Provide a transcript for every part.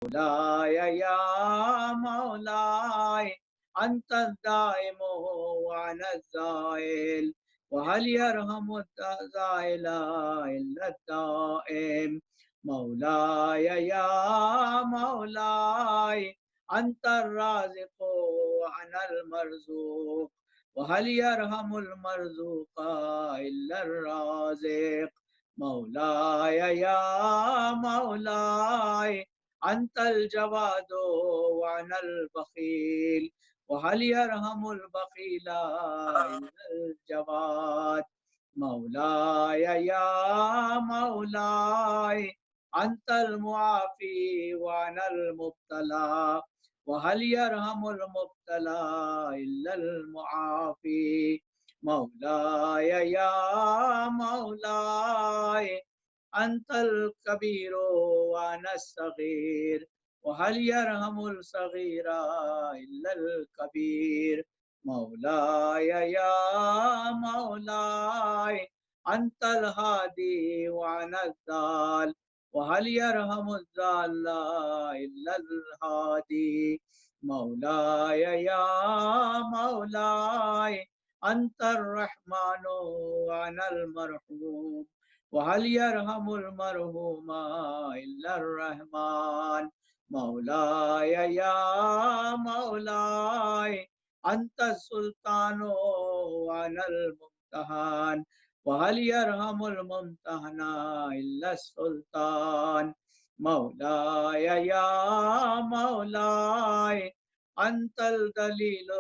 مولاي يا مولاي أنت الدائم وأنا الزائل وهل يرحم الزائل إلا الدائم. مولاي يا مولاي أنت الرازق وأنا المرزوق وهل يرحم المرزوق إلا الرازق. مولاي يا مولاي أنت الجواد وأنا البخيل وهل يرحم البخيل إلا الجواد. مولاي يا مولاي أنت المعافي وأنا المبتلى وهل يرحم المبتلى إلا المعافي. مولاي يا مولاي أنت الكبير وأنا الصغير وهل يرحم الصغير إلا الكبير. مولاي يا مولاي أنت الهادي وأنا الضال وهل يرحم الضال إلا الهادي. مولاي يا مولاي أنت الرحمن وأنا المرحوم وهل يرحم المرحوم إلا الرحمن. مولاي يا مولاي أنت السلطان وأنا الممتحن وهل يرحم الممتحن إلا السلطان. مولاي يا مولاي أنت الدليل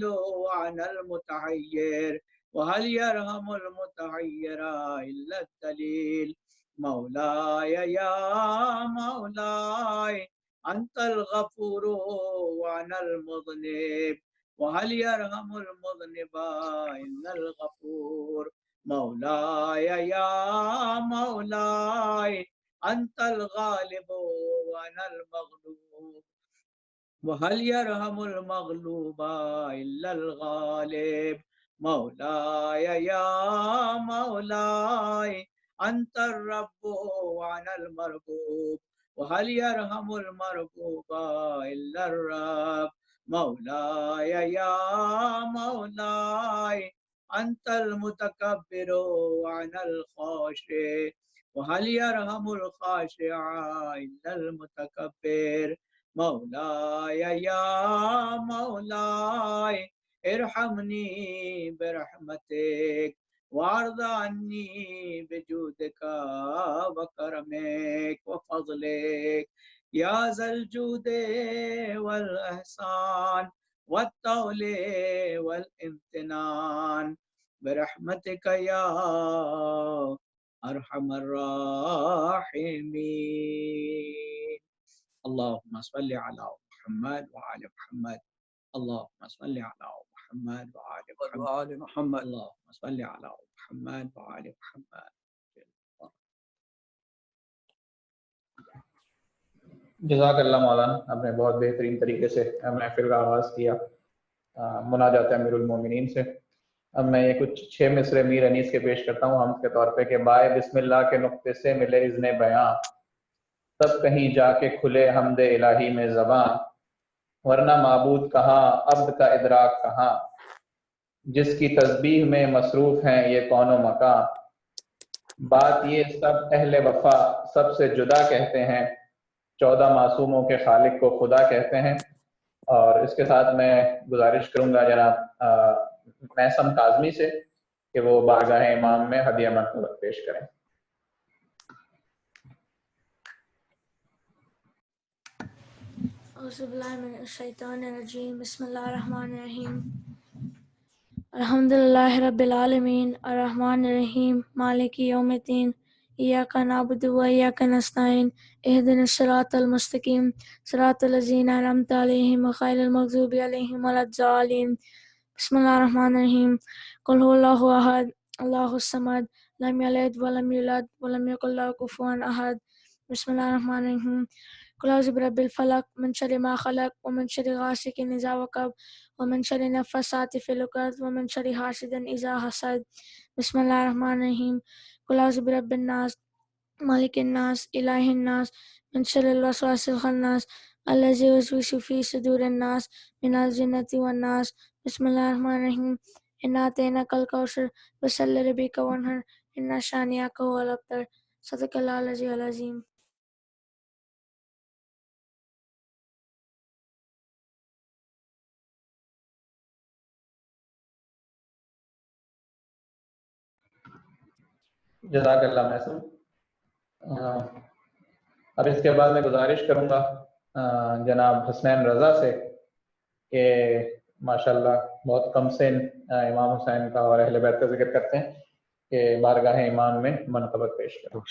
وأنا المتحير وهل يرحم المتحير إلا الدليل. مولاي يا مولاي أنت الغفور وأنا المذنب وهل يرحم المذنب إلا الغفور. مولاي يا مولاي أنت الغالب وأنا المغلوب وهل يرحم المغلوب إلا الغالب. مولاي يا مولاي أنت الرب وأنا المربوب وهل يرحم المربوب إلا الرب. مولاي يا مولاي أنت المتكبر وأنا الخاشع وهل يرحم الخاشع إلا المتكبر. مولاي يا مولاي ارحمني برحمتك وارض عني بجودك وكرمك وفضلك يا ذا الجود والإحسان والطول والامتنان برحمتك يا أرحم الراحمين. اللهم صل على محمد وآل محمد. اللهم صل على محمد وآل محمد. اللهم صل على محمد وآل محمد. جزاک اللہ مولانا، آپ نے بہت بہترین طریقے سے محفل کا آغاز کیا مناجات امیر المومنین سے۔ اب میں یہ کچھ 6 مصرے میر انیس کے پیش کرتا ہوں حمد کے طور پہ کہ بائے بسم اللہ کے نقطے سے ملے اذن بیاں، تب کہیں جا کے کھلے حمد الہی میں زباں، ورنہ معبود کہاں عبد کا ادراک کہاں، جس کی تسبیح میں مصروف ہیں یہ کون و مکاں۔ بات یہ سب اہل وفا سب سے جدا کہتے ہیں، 14 معصوموں کے خالق کو خدا کہتے ہیں۔ اور اس کے ساتھ میں گزارش کروں گا جناب محسن کاظمی سے کہ وہ بارگاہ امام میں ہدیہ مرتبہ پیش کریں۔ اعوذ باللہ من الشیطان الرجیم، بسم اللہ الرحمن الرحیم۔ الحمدللہ رب العالمین الرحمن الرحیم مالک یوم الدین، ایاک نعبد و ایاک نستعین، اہدنا الصراط المستقیم صراط الذین انعمت علیہم غیر المغضوب علیہم ولا الضالین۔ بسم اللہ الرحمن الرحیم۔ قل هو اللہ احد اللہ الصمد لم یلد ولم یولد ولم یکن لہ کفوا احد۔ بسم اللہ الرحمن الرحیم۔ قل اعوذ برب الفلق من شر ما خلق ومن شر غاسق اذا وقب ومن شر النفاثات في العقد ومن شر حاسد اذا حسد۔ بسم اللہ الرحمن الرحیم۔ قل اعوذ برب الناس مالک الناس الہ الناس من شر الوسواس الخناس الذي يوسوس في صدور الناس من الجنة والناس. بسم الله الرحمن الرحيم. إنا أعطيناك الكوثر فصل لربك وانحر إن شانئك هو الأبتر. صدق الله العلي العظيم. جزاک اللہ محسن. اب اس کے بعد میں گزارش کروں گا جناب حسنین رضا سے کہ ماشاءاللہ بہت کم سن امام حسین کا اور اہل بیت کا ذکر کرتے ہیں کہ بارگاہ امام میں منقبت پیش کروں.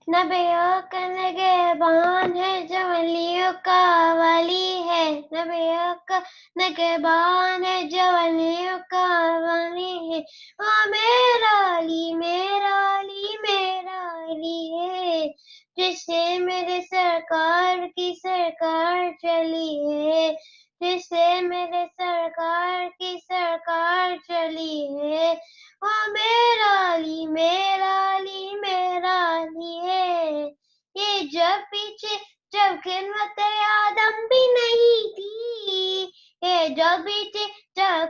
نبیوں کا نگہبان ہے جو ولیوں کا ولی ہے. نبیوں کا نگہبان ہے جو ولیوں کا ولی ہے. وہ میرا علی میرا علی میرا علی ہے جس سے میرے سرکار کی سرکار چلی ہے. جس سے میرے سرکار کی سرکار چلی ہے. وہ میرا علی میرا علی میرا علی ہے. یہ جب خدمت آدم بھی نہیں تھی. یہ جب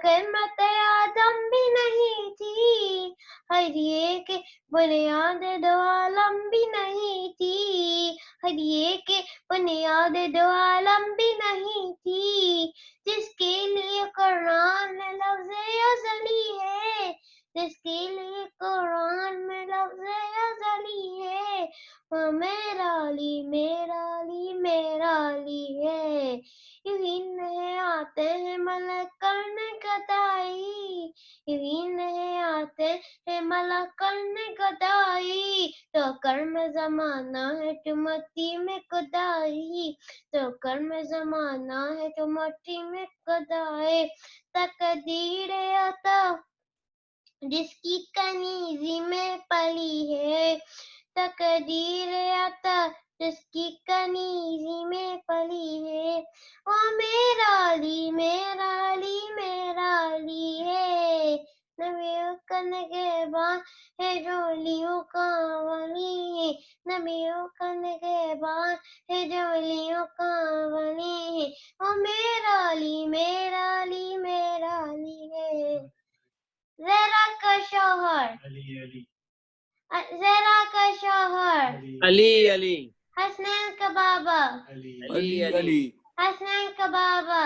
خدمت آدم بھی نہیں تھی. ہر ایک بنیاد دو عالم بھی نہیں تھی. ہر ایک بنیاد دو عالم بھی نہیں تھی. جس کے لیے قرآن میں لفظ ازلی ہے. جس کے لیے قرآن میں لفظ ازلی ہے. وہ میرا علی میرا علی میرا علی ہے. یوں نہیں آتے ہیں ملک کرنے گدائی. یوں نہیں آتے ہیں ملک کرنے گدائی. تو کرم زمانہ ہے تو مٹی میں کدائی. تو کرم زمانہ ہے تو مٹی میں کدائی. تقدیر عطا جس کی کنیزی میں پلی ہے. تقدیر عطا جس کی کنیزی میں پلی ہے. وہ میرا علی میرا علی میرا علی ہے. نبیوں کا نگہبان ہے جو ولیوں کا ولی ہے. نبیوں کا نگہبان ہے جو ولیوں کا ولی ہے. وہ میرا علی میرا علی میرا علی ہے. زیرا کا شوہر زیرا کا شوہر علی علی حسنین کا بابا علی علی حسنین کا بابا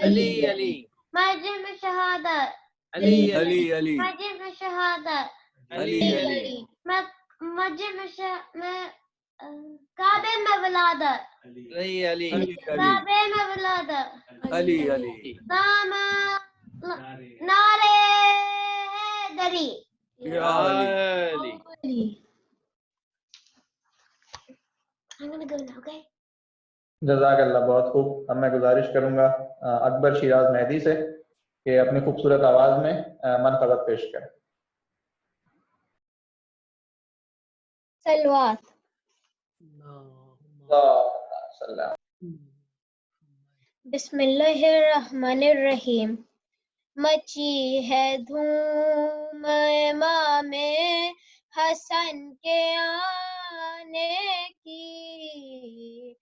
علی علی مسجد میں شہادت علی علی علی مسجد میں شہادت علی علی مسجد میں کعبے میں ولادت علی علی کعبے میں ولادت علی علی نعرے حیدری. یا علی. جزاک اللہ بہت خوب. اب میں گزارش کروں گا اکبر شیراز مہدی سے کہ اپنی خوبصورت آواز میں منقبت پیش کریں. سلوات. بسم اللہ الرحمن الرحیم. مچی ہے دھوم امام حسن کے آنے کی.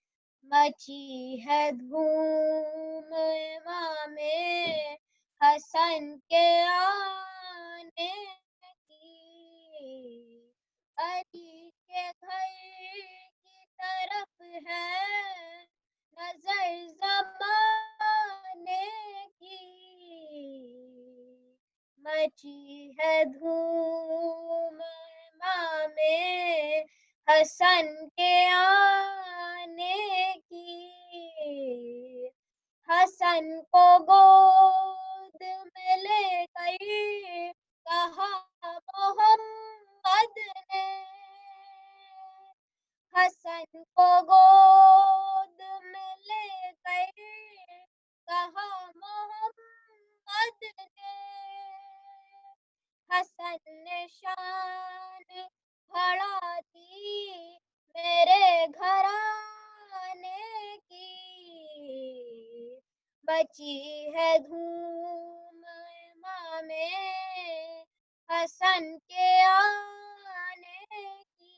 مچی ہے دھوم امام حسن کے آنے کی. علی کے گھر کی طرف ہے نظر زمانے کی. مچی ہے دھوم امام حسن کے آنے کی. حسن کو گود میں لے کر کہا محمد نے. حسن کو گود میں لے کر کہا محمد نے. حسن نے شان بڑھا دی میرے گھرانے کی. بچی ہے دھوم امام حسن کے آنے کی.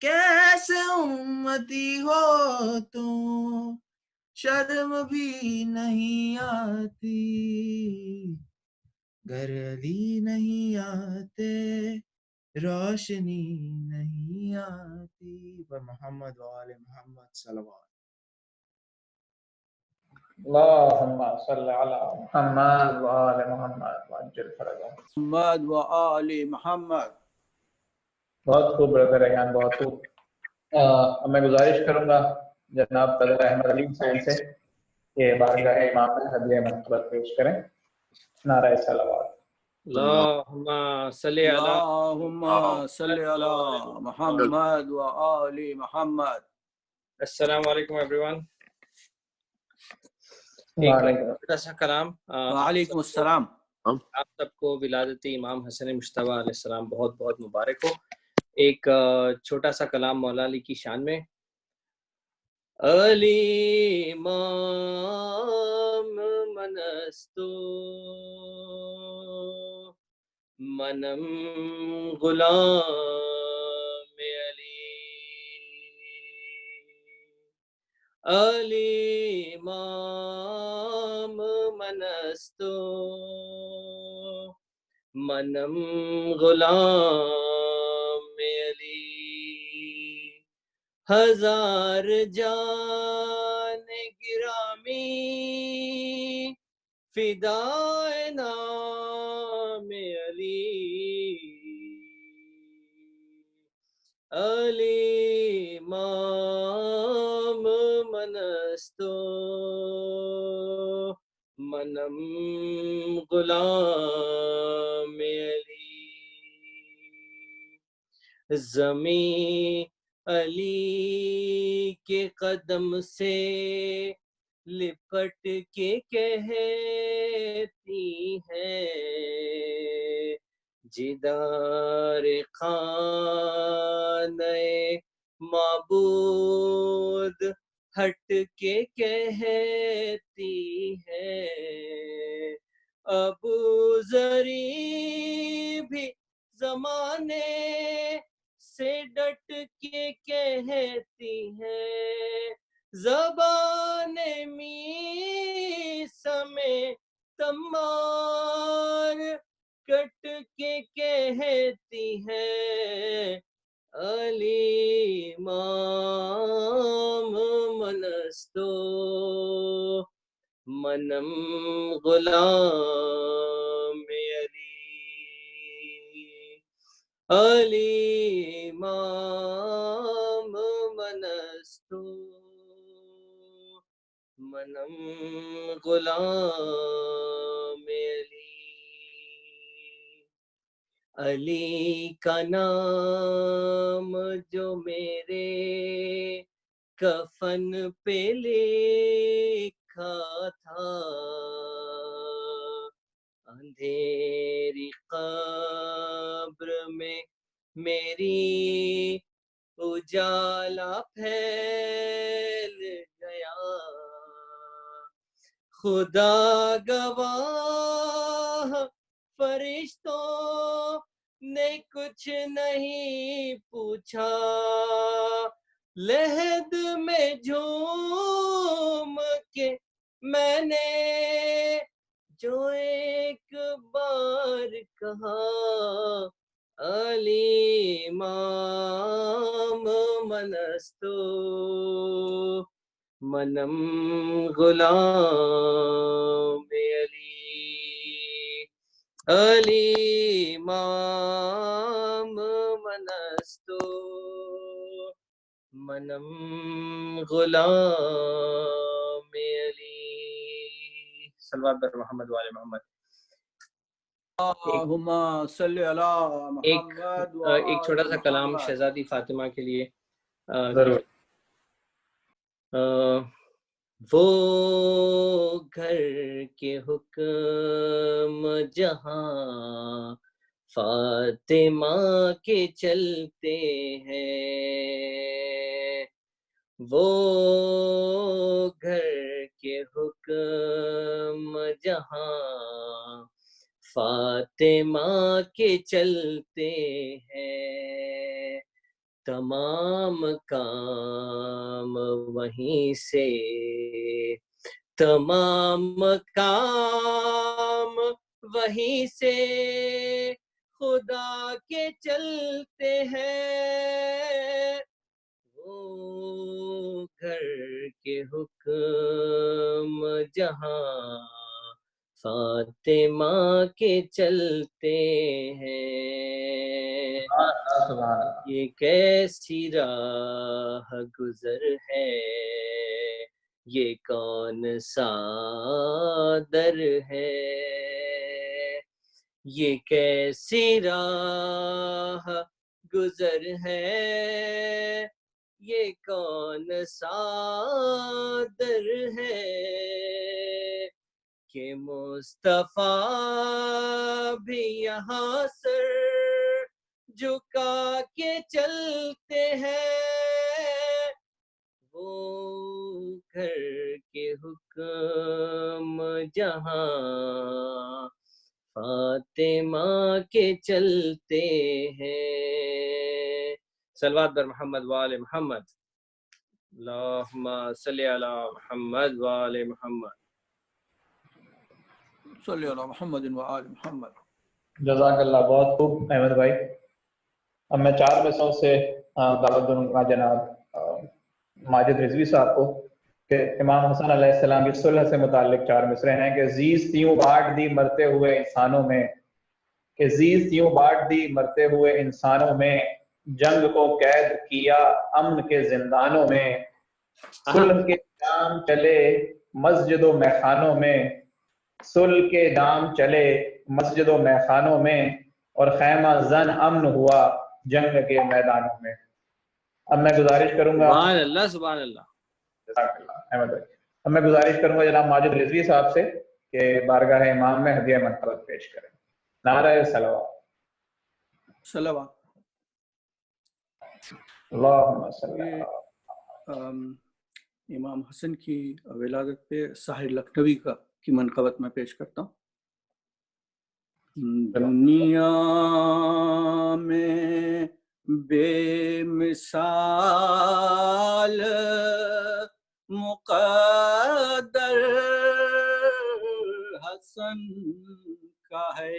کیسے امتی ہو تم شرم بھی نہیں آتی گھر علی نہیں آتے روشنی نہیں آتی محمد وآل محمد صلوات اللهم صل على محمد وآل محمد وعجل فرجهم. محمد و آل محمد. بہت خوب برادر ریحان، بہت خوب. میں گزارش کروں گا جناب قدر احمد علی حسین سے کہ بارگاہ امام میں ہدیہ مرتبت پیش کریں. نعرہ صلوات. اللهم صل على اللهم صل على محمد و آل محمد. السلام علیکم ایوری وعلیکم چھوٹا سا کلام وعلیکم السلام. آپ سب کو ولادت امام حسن مجتبیٰ علیہ السلام بہت بہت مبارک ہو. ایک چھوٹا سا کلام مولا علی کی شان میں. علی امام منستو منم غلام علی علی امام منستو منم غلام علی ہزار جان گرامی فدائے نام علی علی امام منستو منم غلام علی زمین علی کے قدم سے لپٹ کے کہتی ہے جدار خانہ معبود ہٹ کے کہتی ہے ابو ذری بھی زمانے سے ڈٹ کے کہتی ہے زبان میسا میں تمار کٹ کے کہتی ہے علی امام منستو منم غلام علی امام منستو منم غلام علی کا نام جو میرے کفن پہ لکھا تھا اندھیری قبر میں میری اجالا پھیل گیا خدا گواہ فرشتوں نے کچھ نہیں پوچھا لحد میں جھوم کے میں نے جو ایک بار کہا علی امام منستو منم غلام علی امام منستو منم غلام علی. صلوات بر محمد وآل محمد. اللہم صلی علی محمد و آل ایک چھوٹا سا کلام محمد. شہزادی فاطمہ کے لیے. ضرور. وہ گھر کے حکم جہاں فاطمہ کے چلتے ہیں وہ گھر کے حکم جہاں فاطمہ کے چلتے ہیں تمام کام وہیں سے، تمام کام وہیں سے خدا کے چلتے ہیں، وہ گھر کے حکم جہاں فاطمہ کے چلتے ہیں۔ یہ کیسی راہ گزر ہے، یہ کون سا در ہے، یہ کیسی راہ گزر ہے، یہ کون سا در ہے کہ مصطفیٰ بھی یہاں سر جھکا کے چلتے ہیں، وہ گھر کے حکم جہاں فاطمہ کے چلتے ہیں۔ صلوات بر محمد وآل محمد، اللہم صلی علی محمد وآل محمد، صلی علی محمد وآل محمد۔ جزاک اللہ، بہت خوب احمد بھائی۔ اب میں 4 مصروں سے دعوت دوں گا جناب ماجد رضوی صاحب کو کہ امام حسن علیہ السلام کی صلح سے متعلق 4 مصرے ہیں کہ زیست یوں بانٹ دی مرتے ہوئے انسانوں میں، کہ زیست یوں بانٹ دی مرتے ہوئے انسانوں میں، جنگ کو قید کیا امن کے زندانوں میں، صلح کے جام چلے مسجد و میخانوں میں، صلح کے جام چلے مسجد و میخانوں میں، اور خیمہ زن امن ہوا جنگ کے میدانوں میں۔ اب میں گزارش کروں گا، سبحان اللہ سبحان اللہ، جزاک اللہ احمد بھائی، اب میں گزارش کروں گا جناب ماجد رضوی صاحب سے کہ بارگاہ امام میں ہدیہ مرتبت پیش کریں۔ نعرہ صلوات، صلوات۔ اللہم صلی اللہ۔ امام حسن کی ولادت پہ ساحر لکھنوی کی منقبت میں پیش کرتا ہوں۔ دنیا میں بے مثال مقدر حسن کا ہے،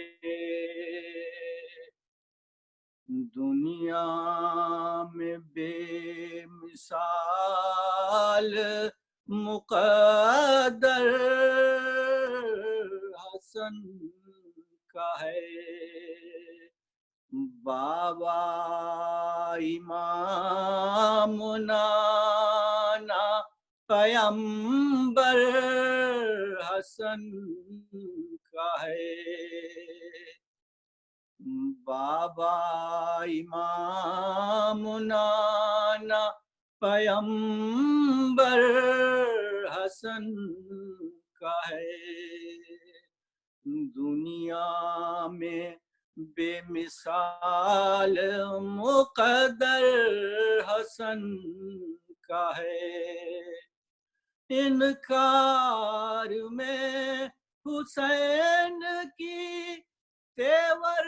دنیا میں بے مثال مقدر حسن کا ہے، بابا امام نانا پیمبر حسن کا ہے، بابا امام نانا پیمبر حسن کا ہے، دنیا میں بے مثال مقدر حسن کا ہے، انکار میں حسین کی تیور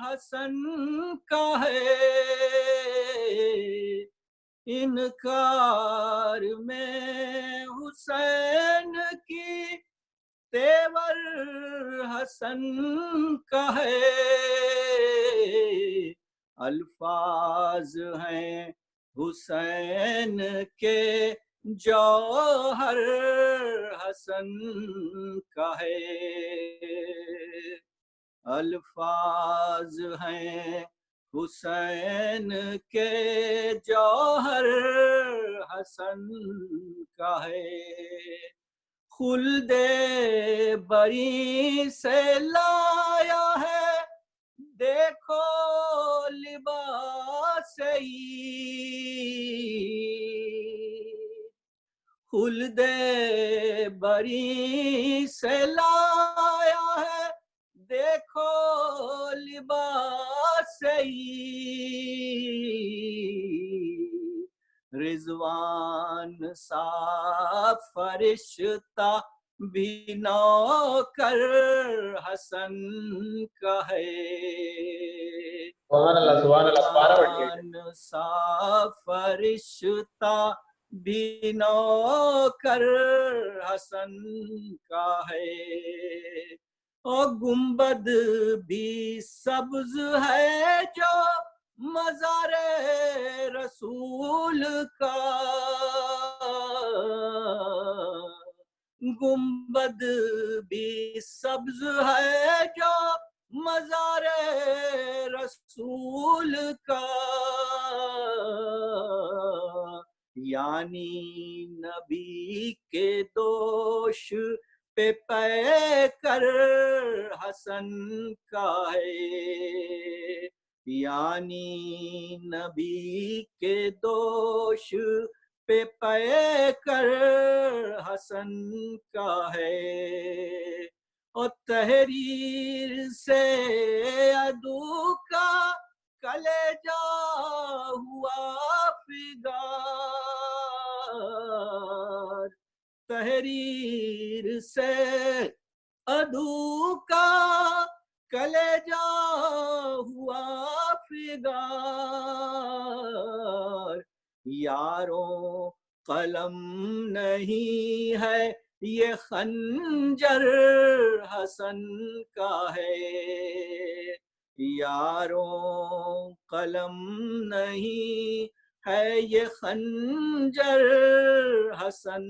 حسن کا ہے، انکار میں حسین کی تیور حسن کا ہے، الفاظ ہیں حسین کے جوہر حسن کا ہے، الفاظ ہیں حسین کے جوہر حسن کا ہے، خلد بری سے لایا ہے دیکھو لباس عید، خلد بری سے لایا ہے دیکھو لباس عید، رضوان سا فرشتہ بھی نوکر حسن کا ہے، سبحان اللہ سبحان اللہ پارا بڑھ گیا سا فرشتہ بھی نوکر حسن کا ہے اور گنبد بھی سبز ہے جو مزار رسول کا گنبد بھی سبز ہے جو مزار رسول کا یعنی نبی کے دوش پہ کر حسن کا ہے یعنی نبی کے دوش پہ کر حسن کا ہے اور تحریر سے عدو کا کلیجہ ہوا فگار تحریر سے عدو کا کلیجہ ہوا فگار یاروں قلم نہیں ہے یہ خنجر حسن کا ہے یاروں قلم نہیں ہے یہ خنجر حسن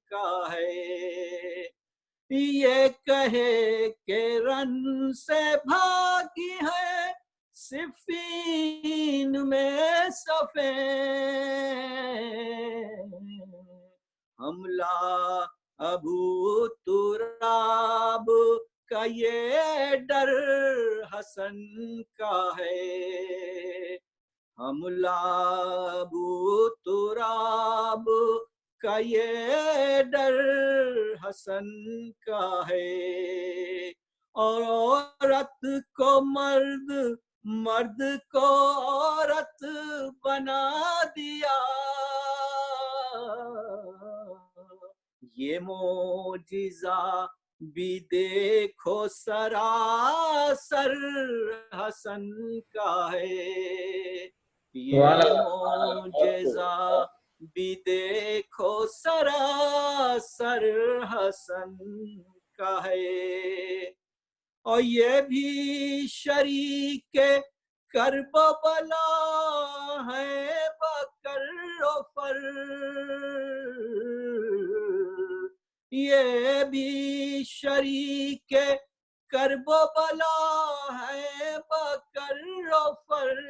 کا ہے یہ کہے کہ رن سے بھاگی ہے صفین میں صفین حملہ ابو تراب کا یہ ڈر حسن کا ہے حملہ ابو تراب کا یہ ڈر حسن کا ہے اور عورت کو مرد مرد کو عورت بنا دیا یہ معجزہ بھی دیکھو سراسر حسن کا ہے یہ معجزہ بھی دیکھو سراسر حسن کا ہے اور یہ بھی شریک کرب و بلا ہے بکر و فر یہ بھی شریک کرب و بلا ہے بکر و فر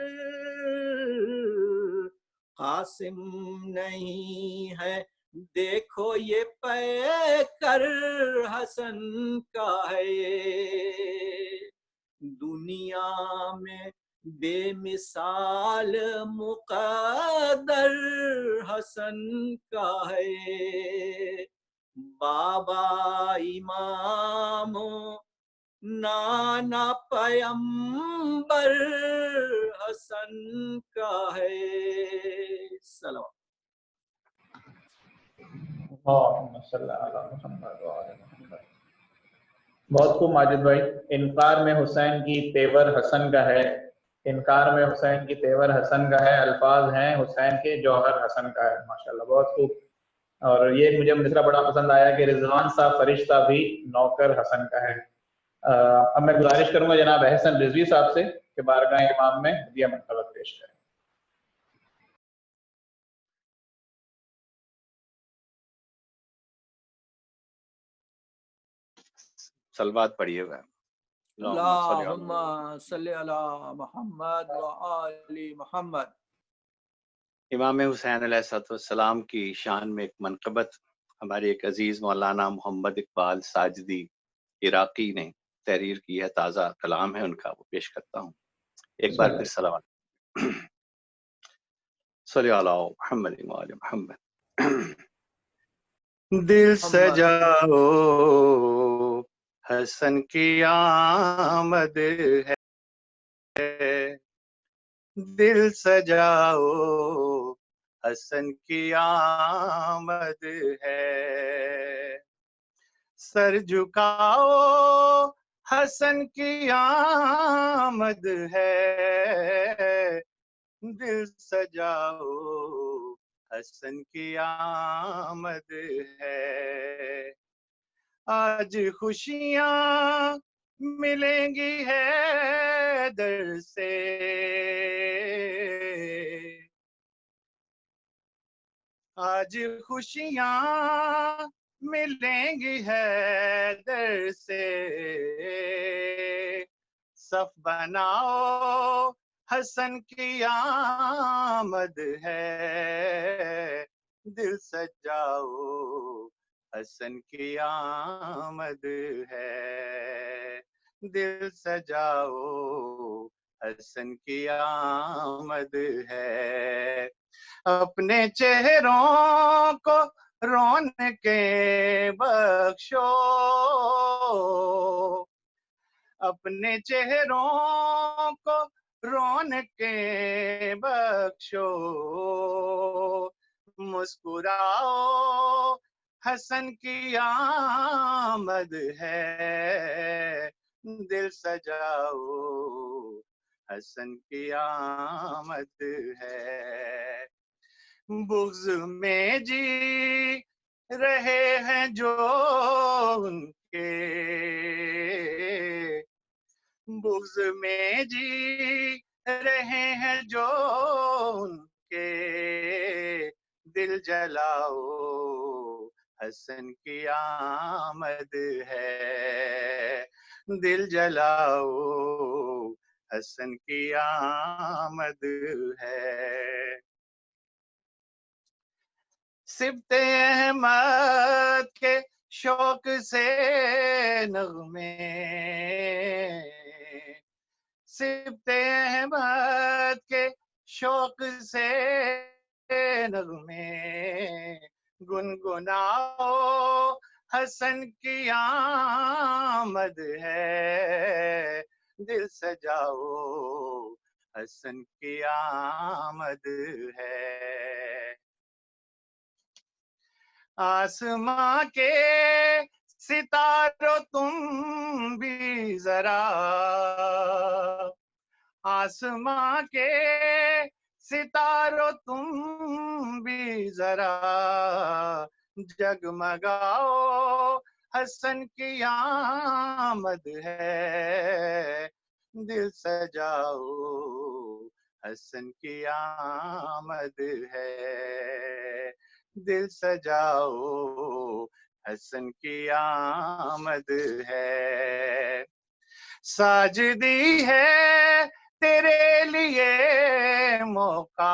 قاسم نہیں ہے دیکھو یہ پیکر حسن کا ہے دنیا میں بے مثال مقدر حسن کا ہے بابا امام نانا پیمبر حسن کا ہے سلام بہت خوب ماجد بھائی انکار میں حسین کی تیور حسن کا ہے انکار میں حسین کی تیور حسن کا ہے الفاظ ہیں حسین کے جوہر حسن کا ہے ماشاءاللہ بہت خوب اور یہ مجھے مصرع بڑا پسند آیا کہ رضوان صاحب فرشتہ بھی نوکر حسن کا ہے اب میں گزارش کروں گا جناب احسن رضوی صاحب سے کہ بارگاہ امام میں ہدیہ منقبت پیش کریں صلوات پڑھیے گا اللہم صلی علی محمد و آل محمد امام حسین علیہ السلام کی شان میں ایک منقبت ہمارے ایک عزیز مولانا محمد اقبال ساجدی عراقی نے تحریر کی ہے تازہ کلام ہے ان کا وہ پیش کرتا ہوں ایک بار پھر صلوات صلی علی محمد و آل محمد دل سجاؤ حسن کی آمد ہے دل سجاؤ حسن کی آمد ہے سر جھکاؤ حسن کی آمد ہے دل سجاؤ حسن کی آمد ہے آج خوشیاں ملیں گی حیدر سے آج خوشیاں ملیں گی حیدر سے صف بناؤ حسن کی آمد ہے دل سجاؤ حسن کی آمد ہے دل سجاؤ حسن کی آمد ہے اپنے چہروں کو رونقیں بخشو اپنے چہروں کو رونقیں بخشو مسکراؤ حسن کی آمد ہے دل سجاؤ حسن کی آمد ہے بغض میں جی رہے ہیں جو ان کے بغض میں جی رہے ہیں جو ان کے دل جلاؤ حسن کی آمد ہے دل جلاؤ حسن کی آمد ہے سبط احمد کے شوق سے نغمے سبط احمد کے شوق سے نغمے گنگناؤ حسن کی آمد ہے دل سجاؤ حسن کی آمد ہے آسماں کے ستاروں تم بھی ذرا آسماں کے ستاروں تم بھی ذرا جگمگاؤ حسن کی آمد ہے دل سجاؤ حسن کی آمد ہے دل سجاؤ حسن کی آمد ہے ساجدی ہے تیرے لیے موقع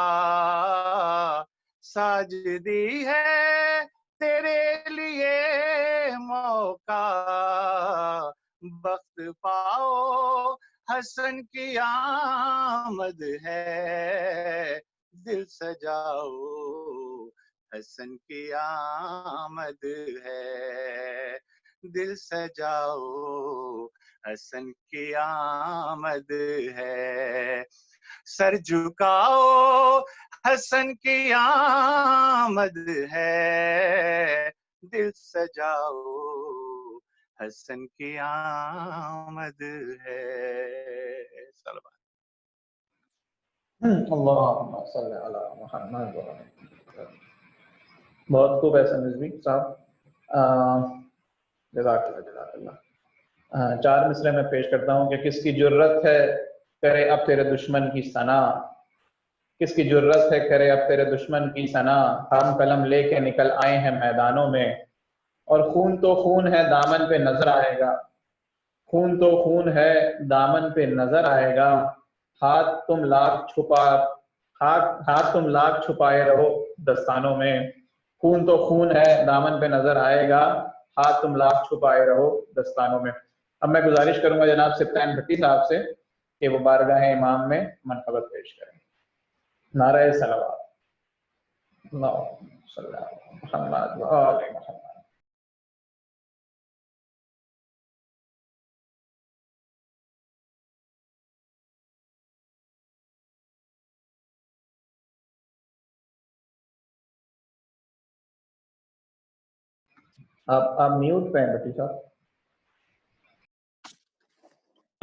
ساجدی ہے تیرے لیے موقع بخت پاؤ حسن کی آمد ہے دل سجاؤ حسن کی آمد ہے دل سجاؤ حسن کی آمد ہے سر جھکاؤ حسن کی آمد ہے دل سجاؤ حسن کی آمد ہے اللہم صلی علی محمد بہت خوب ہے سمجھوی صاحب جزاک اللہ 4 مصرے میں پیش کرتا ہوں کہ کس کی جرت ہے کرے اب تیرے دشمن کی ثنا کس کی جرت ہے کرے اب تیرے دشمن کی ثنا ہم قلم لے کے نکل آئے ہیں میدانوں میں اور خون تو خون ہے دامن پہ نظر آئے گا خون تو خون ہے دامن پہ نظر آئے گا ہاتھ تم لاکھ چھپائے رہو دستانوں میں خون تو خون ہے دامن پہ نظر آئے گا ہاتھ تم لاکھ چھپائے رہو دستانوں میں اب میں گزارش کروں گا جناب سبطین بھٹی صاحب سے کہ وہ بارگاہ امام میں منقبت پیش کریں نعرہ صلوات اللہم صلی علی محمد و آل محمد آپ میوٹ پہ ہیں بٹی صاحب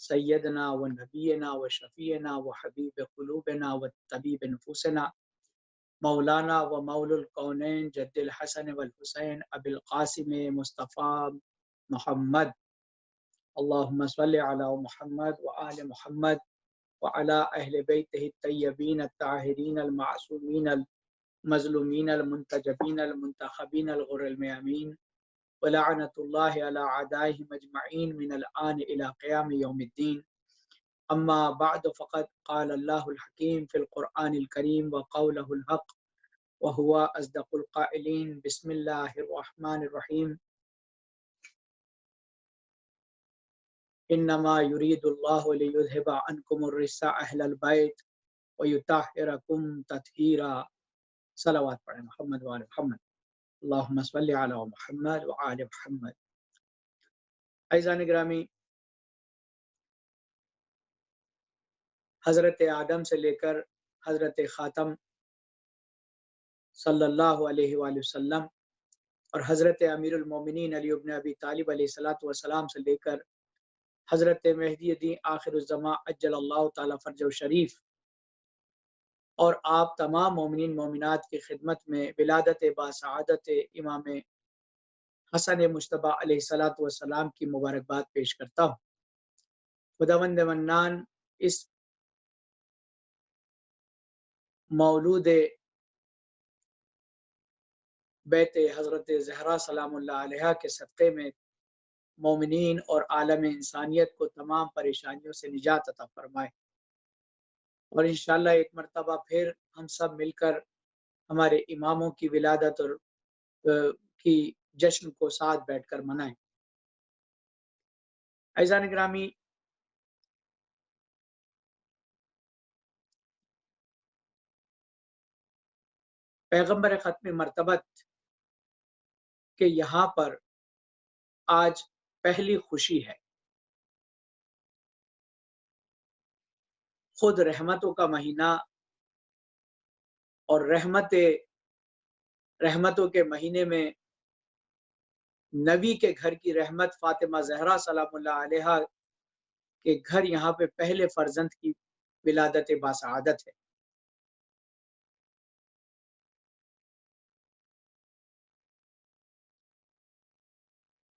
سیدنا و نبینا و شفیعنا و حبیب قلوبنا و طبیب نفوسنا مولانا و مولا الکونین جد الحسن والحسین ابی القاسم مصطفی محمد اللهم صل علی محمد و آل محمد وعلى اہل بیتہ الطیبین الطاہرین المعصومین المظلومین المنتجبین المنتخبین الغر المیامین ولعنۃ اللہ علی اعدائهم اجمعین من الآن الى قیام یوم الدین اما بعد فقد قال اللہ الحکیم فی القرآن الکریم وقولہ الحق وهو اصدق القائلین بسم اللہ الرحمن الرحیم انما يريد الله ليذهب عنكم الرجس اهل البيت ويطهركم تطهيرا صلوات پڑھیں محمد و آل محمد اللهم صل على محمد و آل محمد. عزیزان گرامی، حضرت آدم سے لے کر حضرت خاتم صلی اللہ علیہ وآلہ وسلم اور حضرت امیر المومنین علی بن ابی طالب علیہ الصلوۃ والسلام سے لے کر حضرت مہدی دین آخر الزماں عجل اللہ تعالی فرجہ شریف اور آپ تمام مومنین مومنات کی خدمت میں ولادت باسعادت امام حسن مجتبیٰ علیہ الصلوۃ والسلام کی مبارکباد پیش کرتا ہوں. خداوند منان اس مولود بیت حضرت زہرا سلام اللہ علیہا کے صدقے میں مومنین اور عالم انسانیت کو تمام پریشانیوں سے نجات عطا فرمائے، اور انشاءاللہ ایک مرتبہ پھر ہم سب مل کر ہمارے اماموں کی ولادت اور کی جشن کو ساتھ بیٹھ کر منائیں. عزیزان گرامی، پیغمبر ختم مرتبت کہ یہاں پر آج پہلی خوشی ہے. خود رحمتوں کا مہینہ اور رحمتوں کے مہینے میں نبی کے گھر کی رحمت فاطمہ زہرا سلام اللہ علیہا کے گھر یہاں پہ پہلے فرزند کی ولادت باسعادت ہے.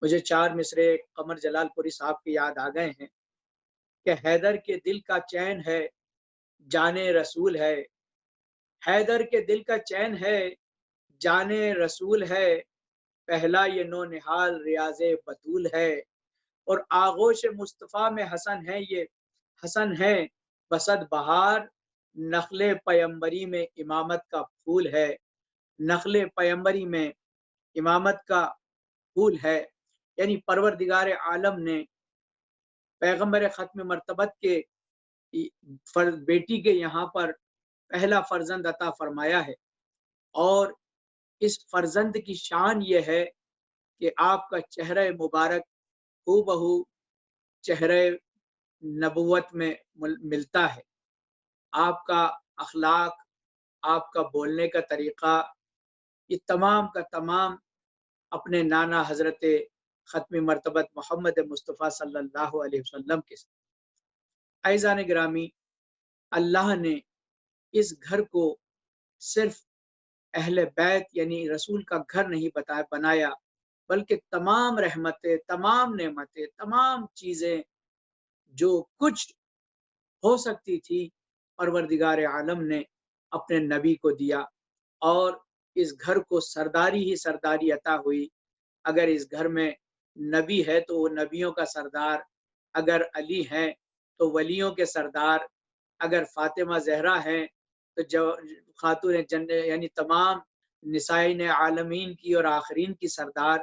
مجھے 4 مصرے قمر جلال پوری صاحب کی یاد آ گئے ہیں کہ حیدر کے دل کا چین ہے جانے رسول ہے، حیدر کے دل کا چین ہے جانے رسول ہے، پہلا یہ نو نہال ریاض بطول ہے، اور آغوش مصطفیٰ میں حسن ہے، یہ حسن ہے بسد بہار، نخل پیمبری میں امامت کا پھول ہے، نخل پیمبری میں امامت کا پھول ہے. یعنی پروردگار عالم نے پیغمبر ختم مرتبت کے بیٹی کے یہاں پر پہلا فرزند عطا فرمایا ہے، اور اس فرزند کی شان یہ ہے کہ آپ کا چہرہ مبارک ہو بہو چہرہ نبوت میں ملتا ہے. آپ کا اخلاق، آپ کا بولنے کا طریقہ، یہ تمام کا تمام اپنے نانا حضرت ختم مرتبت محمد مصطفیٰ صلی اللہ علیہ وسلم کے ساتھ. عزیزان گرامی، اللہ نے اس گھر کو صرف اہل بیت یعنی رسول کا گھر نہیں بنایا، بلکہ تمام رحمتیں، تمام نعمتیں، تمام چیزیں جو کچھ ہو سکتی تھی پروردگار عالم نے اپنے نبی کو دیا، اور اس گھر کو سرداری ہی سرداری عطا ہوئی. اگر اس گھر میں نبی ہے تو وہ نبیوں کا سردار، اگر علی ہیں تو ولیوں کے سردار، اگر فاطمہ زہرا ہیں تو جو خاتون یعنی تمام نسائین عالمین کی اور آخرین کی سردار،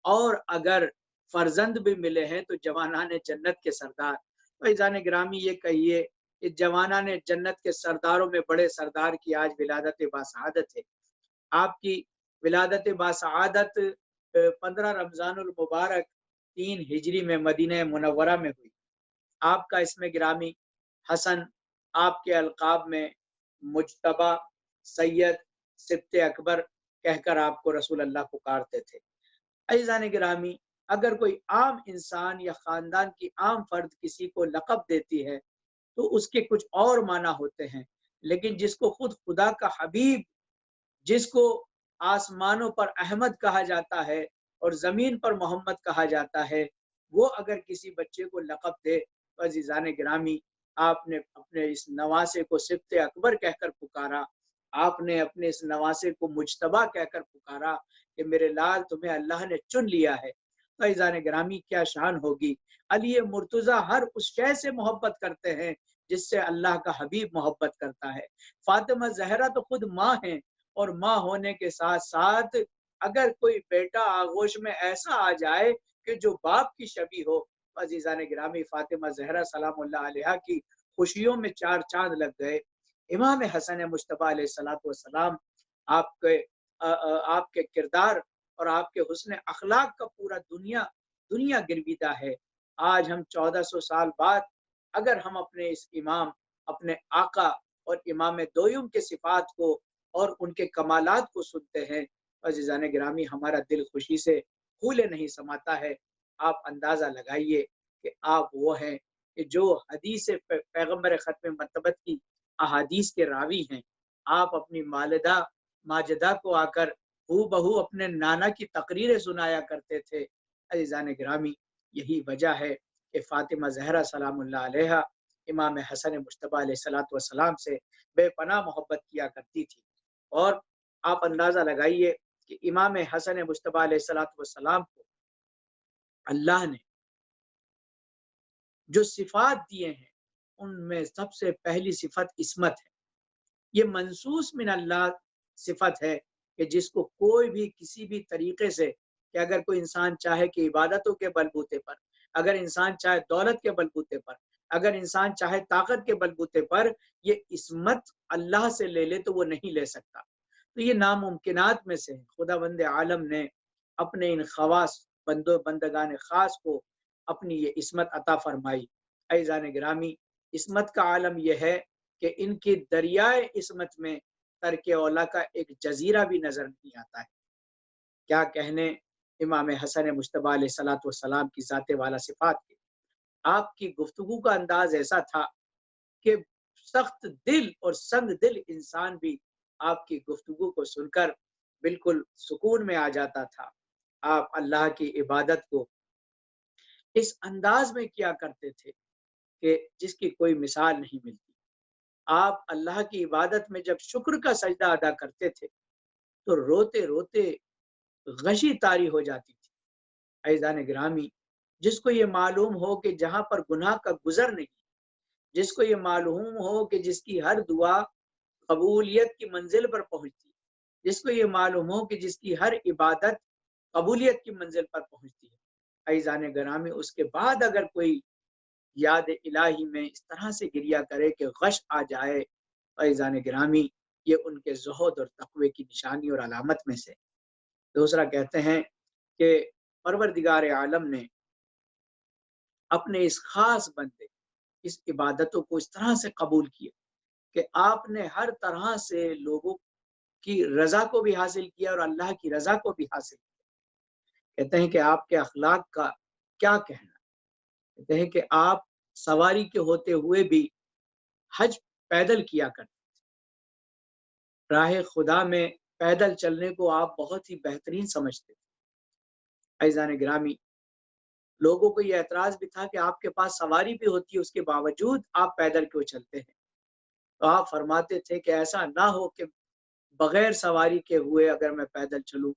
اور اگر فرزند بھی ملے ہیں تو جوانان جنت کے سردار. عزیزان گرامی، یہ کہیے کہ جوانان جنت کے سرداروں میں بڑے سردار کی آج ولادت باسعادت ہے. آپ کی ولادت باسعادت 15 رمضان المبارک 3 ہجری میں مدینہ منورہ میں ہوئی. آپ کا اسم گرامی حسن، آپ کے القاب میں مجتبی، سید، سبط اکبر کہہ کر آپ کو رسول اللہ پکارتے تھے. عزیزان گرامی، اگر کوئی عام انسان یا خاندان کی عام فرد کسی کو لقب دیتی ہے تو اس کے کچھ اور معنی ہوتے ہیں، لیکن جس کو خود خدا کا حبیب، جس کو آسمانوں پر احمد کہا جاتا ہے اور زمین پر محمد کہا جاتا ہے، وہ اگر کسی بچے کو لقب دے تو عزیزان گرامی، آپ نے اپنے اس نواسے کو صفت اکبر کہہ کر پکارا، آپ نے اپنے اس نواسے کو مجتبی کہہ کر پکارا کہ میرے لال تمہیں اللہ نے چن لیا ہے، تو عزیزان گرامی کیا شان ہوگی۔ علی مرتضیٰ ہر اس شے سے محبت کرتے ہیں جس سے اللہ کا حبیب محبت کرتا ہے۔ فاطمہ زہرا تو خود ماں ہیں، اور ماں ہونے کے ساتھ ساتھ اگر کوئی بیٹا آغوش میں ایسا آ جائے کہ جو باپ کی شبیہ ہو، عزیزان گرامی فاطمہ زہرا سلام اللہ علیہا کی خوشیوں میں چار چاند لگ گئے۔ امام حسن مجتبی علیہ السلام آپ کے کردار اور آپ کے حسن اخلاق کا پورا دنیا گرویدہ ہے۔ آج ہم 1400 سال بعد اگر ہم اپنے اس امام، اپنے آقا اور امام دویم کے صفات کو اور ان کے کمالات کو سنتے ہیں، عزیزان گرامی ہمارا دل خوشی سے پھولے نہیں سماتا ہے۔ آپ اندازہ لگائیے کہ آپ وہ ہیں کہ جو حدیث پیغمبر ختم مرتبت کی احادیث کے راوی ہیں۔ آپ اپنی والدہ ماجدہ کو آ کر ہو بہو اپنے نانا کی تقریریں سنایا کرتے تھے۔ عزیزان گرامی یہی وجہ ہے کہ فاطمہ زہرا سلام اللہ علیہا امام حسن مجتبی علیہ السلام سے بے پناہ محبت کیا کرتی تھی، اور آپ اندازہ لگائیے کہ امام حسن مجتبی علیہ السلام کو اللہ نے جو صفات دیے ہیں ان میں سب سے پہلی صفت عصمت ہے۔ یہ منصوص من اللہ صفت ہے کہ جس کو کوئی بھی کسی بھی طریقے سے، کہ اگر کوئی انسان چاہے کہ عبادتوں کے بلبوتے پر، اگر انسان چاہے دولت کے بلبوتے پر، اگر انسان چاہے طاقت کے بلبوتے پر یہ عصمت اللہ سے لے لے تو وہ نہیں لے سکتا۔ تو یہ ناممکنات میں سے خدا بند عالم نے اپنے ان خواص بندگان خاص کو اپنی یہ عصمت عطا فرمائی۔ عزیزان گرامی عصمت کا عالم یہ ہے کہ ان کی دریائے عصمت میں ترک اولا کا ایک جزیرہ بھی نظر نہیں آتا ہے۔ کیا کہنے امام حسن مجتبی علیہ السلام کی ذات والا صفات کے۔ آپ کی گفتگو کا انداز ایسا تھا کہ سخت دل اور سنگ دل انسان بھی آپ کی گفتگو کو سن کر بالکل سکون میں آ جاتا تھا۔ آپ اللہ کی عبادت کو اس انداز میں کیا کرتے تھے کہ جس کی کوئی مثال نہیں ملتی۔ آپ اللہ کی عبادت میں جب شکر کا سجدہ ادا کرتے تھے تو روتے روتے غشی طاری ہو جاتی تھی۔ عزیزان گرامی جس کو یہ معلوم ہو کہ جہاں پر گناہ کا گزر نہیں، جس کو یہ معلوم ہو کہ جس کی ہر دعا قبولیت کی منزل پر پہنچتی، جس کو یہ معلوم ہو کہ جس کی ہر عبادت قبولیت کی منزل پر پہنچتی ہے، عزیزان گرامی اس کے بعد اگر کوئی یاد الہی میں اس طرح سے گریہ کرے کہ غش آ جائے، عزیزان گرامی یہ ان کے زہد اور تقوی کی نشانی اور علامت میں سے۔ دوسرا کہتے ہیں کہ پروردگار عالم نے اپنے اس خاص بندے اس عبادتوں کو اس طرح سے قبول کیا کہ آپ نے ہر طرح سے لوگوں کی رضا کو بھی حاصل کیا اور اللہ کی رضا کو بھی حاصل کیا۔ کہتے ہیں کہ آپ کے اخلاق کا کیا کہنا، کہتے ہیں کہ آپ سواری کے ہوتے ہوئے بھی حج پیدل کیا کرتے تھے، راہ خدا میں پیدل چلنے کو آپ بہت ہی بہترین سمجھتے تھے۔ عزیزان گرامی لوگوں کو یہ اعتراض بھی تھا کہ آپ کے پاس سواری بھی ہوتی ہے اس کے باوجود آپ پیدل کیوں چلتے ہیں؟ تو آپ فرماتے تھے کہ ایسا نہ ہو کہ بغیر سواری کے ہوئے اگر میں پیدل چلوں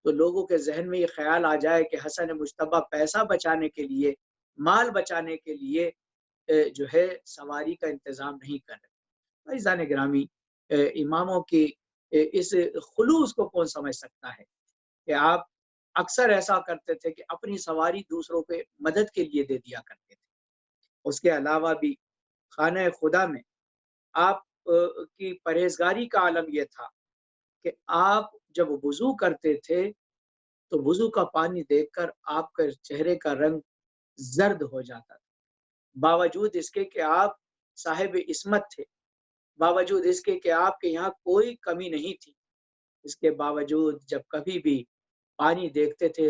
تو لوگوں کے ذہن میں یہ خیال آ جائے کہ حسن مجتبی پیسہ بچانے کے لیے، مال بچانے کے لیے جو ہے سواری کا انتظام نہیں کر رہے۔ عزیزان گرامی اماموں کی اس خلوص کو کون سمجھ سکتا ہے کہ آپ اکثر ایسا کرتے تھے کہ اپنی سواری دوسروں کے مدد کے لیے دے دیا کرتے تھے۔ اس کے علاوہ بھی خانہ خدا میں آپ کی پرہیزگاری کا عالم یہ تھا کہ آپ جب وضو کرتے تھے تو وضو کا پانی دیکھ کر آپ کے چہرے کا رنگ زرد ہو جاتا تھا، باوجود اس کے کہ آپ صاحب عصمت تھے، باوجود اس کے کہ آپ کے یہاں کوئی کمی نہیں تھی، اس کے باوجود جب کبھی بھی پانی دیکھتے تھے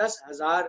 10,000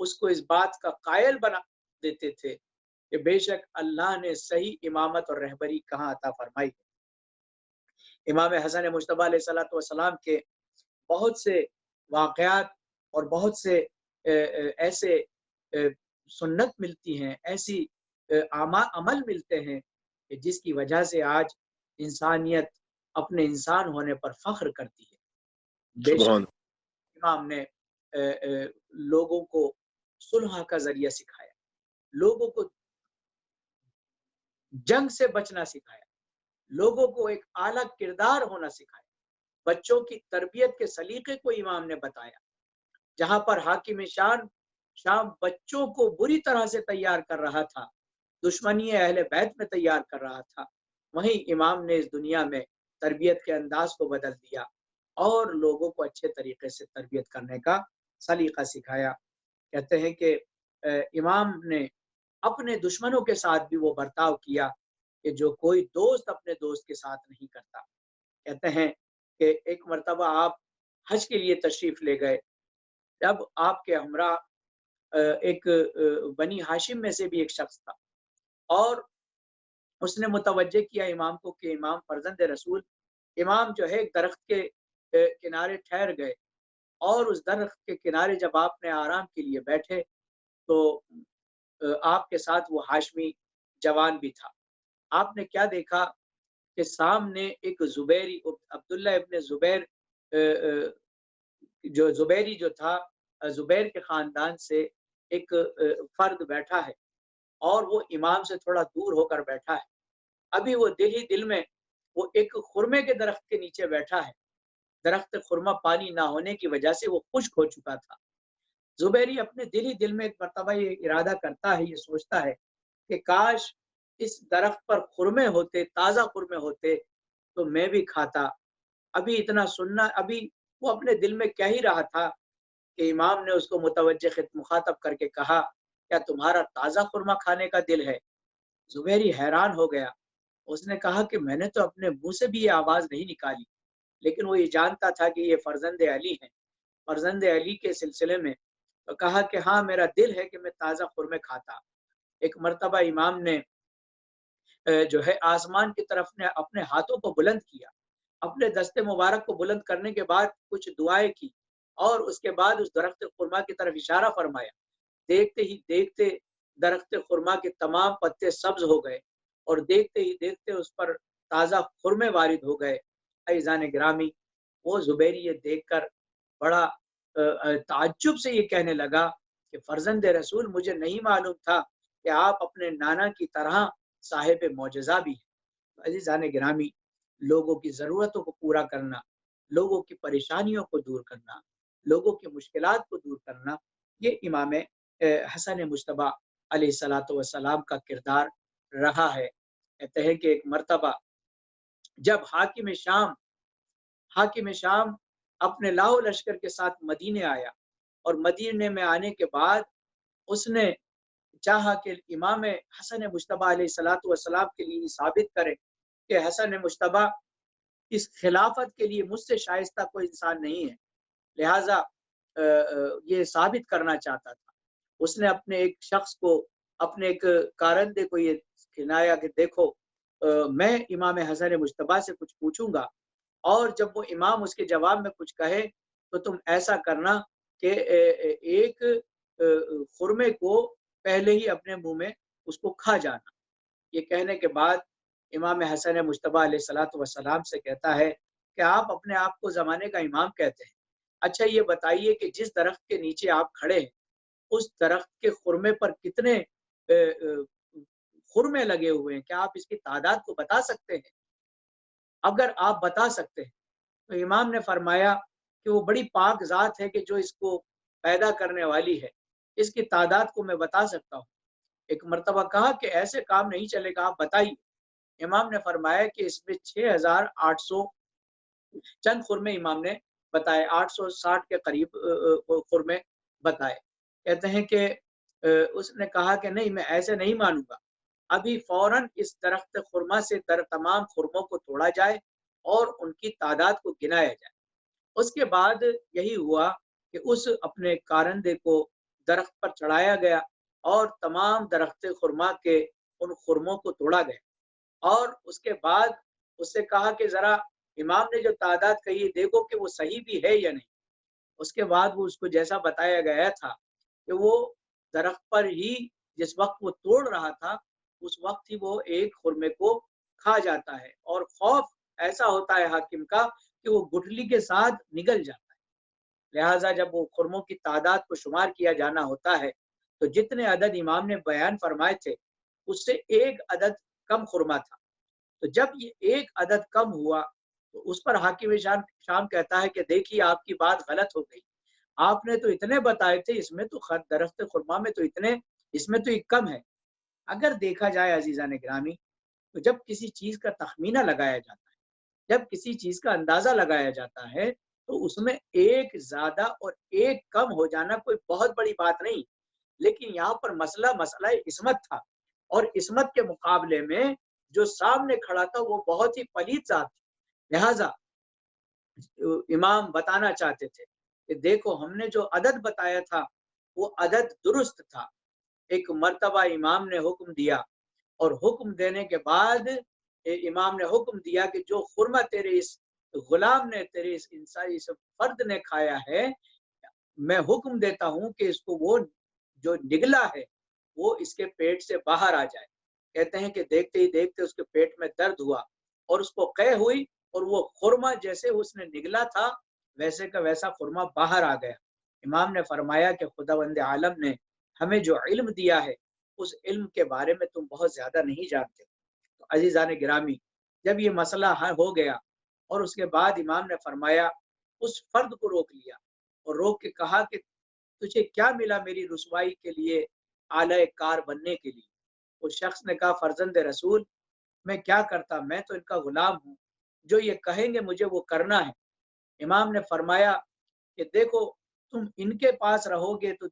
اس کو اس بات کا قائل بنا دیتے تھے کہ بے شک اللہ نے صحیح امامت اور رہبری کہاں عطا فرمائی ہے۔ امام حسن مجتبیٰ علیہ الصلوۃ والسلام کے بہت سے واقعات اور بہت سے ایسے سنت ملتی ہیں، ایسی عمل ملتے ہیں کہ جس کی وجہ سے آج انسانیت اپنے انسان ہونے پر فخر کرتی ہے۔ بے شک امام نے لوگوں کو صلح کا ذریعہ سکھایا، لوگوں کو جنگ سے بچنا سکھایا، لوگوں کو ایک اعلیٰ کردار ہونا سکھایا، بچوں کی تربیت کے سلیقے کو امام نے بتایا۔ جہاں پر حاکم شام بچوں کو بری طرح سے تیار کر رہا تھا، دشمنی اہل بیت میں تیار کر رہا تھا، وہیں امام نے اس دنیا میں تربیت کے انداز کو بدل دیا اور لوگوں کو اچھے طریقے سے تربیت کرنے کا سلیقہ سکھایا۔ کہتے ہیں کہ امام نے اپنے دشمنوں کے ساتھ بھی وہ برتاؤ کیا کہ جو کوئی دوست اپنے دوست کے ساتھ نہیں کرتا۔ کہتے ہیں کہ ایک مرتبہ آپ حج کے لیے تشریف لے گئے، جب آپ کے ہمراہ ایک بنی ہاشم میں سے بھی ایک شخص تھا اور اس نے متوجہ کیا امام کو کہ امام فرزند رسول، امام جو ہے ایک درخت کے کنارے ٹھہر گئے اور اس درخت کے کنارے جب آپ نے آرام کے لیے بیٹھے تو آپ کے ساتھ وہ ہاشمی جوان بھی تھا۔ آپ نے کیا دیکھا کہ سامنے ایک زبیری، عبداللہ ابن زبیر، جو زبیری جو تھا، زبیر کے خاندان سے ایک فرد بیٹھا ہے اور وہ امام سے تھوڑا دور ہو کر بیٹھا ہے۔ ابھی وہ دل میں وہ ایک خرمے کے درخت کے نیچے بیٹھا ہے، درخت خرما پانی نہ ہونے کی وجہ سے وہ خشک ہو چکا تھا۔ زبیری اپنے دل میں ایک مرتبہ یہ ارادہ کرتا ہے، یہ سوچتا ہے کہ کاش اس درخت پر خرمے ہوتے، تازہ خرمے ہوتے تو میں بھی کھاتا۔ ابھی اتنا سننا، ابھی وہ اپنے دل میں کہہ ہی رہا تھا کہ امام نے اس کو متوجہ مخاطب کر کے کہا، کیا تمہارا تازہ خرما کھانے کا دل ہے؟ زبیری حیران ہو گیا، اس نے کہا کہ میں نے تو اپنے منہ سے بھی یہ آواز نہیں نکالی، لیکن وہ یہ جانتا تھا کہ یہ فرزند علی ہیں، فرزند علی کے سلسلے میں تو کہا کہ ہاں میرا دل ہے کہ میں تازہ خرمے کھاتا۔ ایک مرتبہ امام نے جو ہے آسمان کی طرف نے اپنے ہاتھوں کو بلند کیا، اپنے دستے مبارک کو بلند کرنے کے بعد کچھ دعائیں کی اور اس کے بعد اس درخت خرما کی طرف اشارہ فرمایا۔ دیکھتے ہی دیکھتے درخت خرما کے تمام پتے سبز ہو گئے اور دیکھتے ہی دیکھتے اس پر تازہ خرمے وارد ہو گئے۔ عزیزان گرامی، وہ زبیری یہ دیکھ کر بڑا تعجب سے یہ کہنے لگا کہ فرزند رسول، مجھے نہیں معلوم تھا کہ آپ اپنے نانا کی طرح صاحب معجزہ بھی ہیں۔ عزیزان گرامی، لوگوں کی ضرورتوں کو پورا کرنا، لوگوں کی پریشانیوں کو دور کرنا، لوگوں کی مشکلات کو دور کرنا، یہ امام حسن مجتبیٰ علیہ الصلوۃ والسلام کا کردار رہا ہے۔ کہتے ہیں کہ ایک مرتبہ جب حاکم شام اپنے لاؤ لشکر کے ساتھ مدینے آیا اور مدینے میں آنے کے بعد اس نے چاہا کہ امام حسن مجتبیٰ علیہ الصلوۃ والسلام کے لیے ثابت کرے کہ حسن مجتبیٰ اس خلافت کے لیے مجھ سے شائستہ کوئی انسان نہیں ہے، لہٰذا یہ ثابت کرنا چاہتا تھا۔ اس نے اپنے ایک شخص کو، اپنے ایک کارندے کو یہ کھلایا کہ دیکھو میں امام حسن مجتبیٰ سے کچھ پوچھوں گا اور جب وہ امام اس کے جواب میں کچھ کہے تو تم ایسا کرنا کہ ایک خرمے کو پہلے ہی اپنے منہ میں اس کو کھا جانا۔ یہ کہنے کے بعد امام حسن مجتبیٰ علیہ الصلوۃ والسلام سے کہتا ہے کہ آپ اپنے آپ کو زمانے کا امام کہتے ہیں، اچھا یہ بتائیے کہ جس درخت کے نیچے آپ کھڑے ہیں اس درخت کے خرمے پر کتنے خرمے لگے ہوئے ہیں؟ کیا آپ اس کی تعداد کو بتا سکتے ہیں؟ اگر آپ بتا سکتے ہیں تو امام نے فرمایا کہ وہ بڑی پاک ذات ہے کہ جو اس کو پیدا کرنے والی ہے، اس کی تعداد کو میں بتا سکتا ہوں۔ ایک مرتبہ کہا کہ ایسے کام نہیں چلے گا، آپ بتائیے۔ امام نے فرمایا کہ اس میں 6800 چند خرمے امام نے بتائے، 860 کے قریب خرمے بتائے۔ کہتے ہیں کہ اس نے کہا کہ نہیں، میں ایسے نہیں مانوں گا، ابھی فوراً اس درخت خرما سے تمام خرموں کو توڑا جائے اور ان کی تعداد کو گنایا جائے۔ اس کے بعد یہی ہوا کہ اس اپنے کارندے کو درخت پر چڑھایا گیا اور تمام درخت خرما کے ان خرموں کو توڑا گیا، اور اس کے بعد اس سے کہا کہ ذرا امام نے جو تعداد کہی دیکھو کہ وہ صحیح بھی ہے یا نہیں۔ اس کے بعد وہ اس کو جیسا بتایا گیا تھا کہ وہ درخت پر ہی جس وقت وہ توڑ رہا تھا اس وقت ہی وہ ایک خرمے کو کھا جاتا ہے، اور خوف ایسا ہوتا ہے حاکم کا کہ وہ گٹھلی کے ساتھ نگل جاتا ہے۔ لہٰذا جب وہ خرموں کی تعداد کو شمار کیا جانا ہوتا ہے تو جتنے عدد امام نے بیان فرمائے تھے اس سے ایک عدد کم خرما تھا۔ تو جب یہ ایک عدد کم ہوا تو اس پر حاکم شام کہتا ہے کہ دیکھیے آپ کی بات غلط ہو گئی، آپ نے تو اتنے بتائے تھے، اس میں تو درخت خرما میں تو اتنے، اس میں تو ایک کم ہے۔ اگر دیکھا جائے عزیزان گرامی تو جب کسی چیز کا تخمینہ لگایا جاتا ہے، جب کسی چیز کا اندازہ لگایا جاتا ہے تو اس میں ایک زیادہ اور ایک کم ہو جانا کوئی بہت بڑی بات نہیں، لیکن یہاں پر مسئلہ عصمت تھا، اور عصمت کے مقابلے میں جو سامنے کھڑا تھا وہ بہت ہی پلیت ذات تھی۔ لہٰذا امام بتانا چاہتے تھے کہ دیکھو ہم نے جو عدد بتایا تھا وہ عدد درست تھا۔ ایک مرتبہ امام نے حکم دیا، اور حکم دینے کے بعد امام نے حکم دیا کہ جو خرمہ تیرے اس غلام نے، تیرے اس فرد نے کھایا ہے، میں حکم دیتا ہوں کہ اس کو وہ جو نگلا ہے وہ اس کے پیٹ سے باہر آ جائے۔ کہتے ہیں کہ دیکھتے ہی دیکھتے اس کے پیٹ میں درد ہوا اور اس کو قے ہوئی، اور وہ خرمہ جیسے اس نے نگلا تھا ویسے کا ویسا خرمہ باہر آ گیا۔ امام نے فرمایا کہ خداوند عالم نے ہمیں جو علم دیا ہے اس علم کے بارے میں تم بہت زیادہ نہیں جانتے۔ تو عزیزان گرامی جب یہ مسئلہ حل ہو گیا اور اس کے بعد امام نے فرمایا، اس فرد کو روک لیا اور روک کے کہا کہ تجھے کیا ملا میری رسوائی کے لیے، اعلی کار بننے کے لیے؟ اس شخص نے کہا فرزند رسول میں کیا کرتا، میں تو ان کا غلام ہوں، جو یہ کہیں گے مجھے وہ کرنا ہے۔ امام نے فرمایا کہ دیکھو تم ان کے پاس رہو گے تو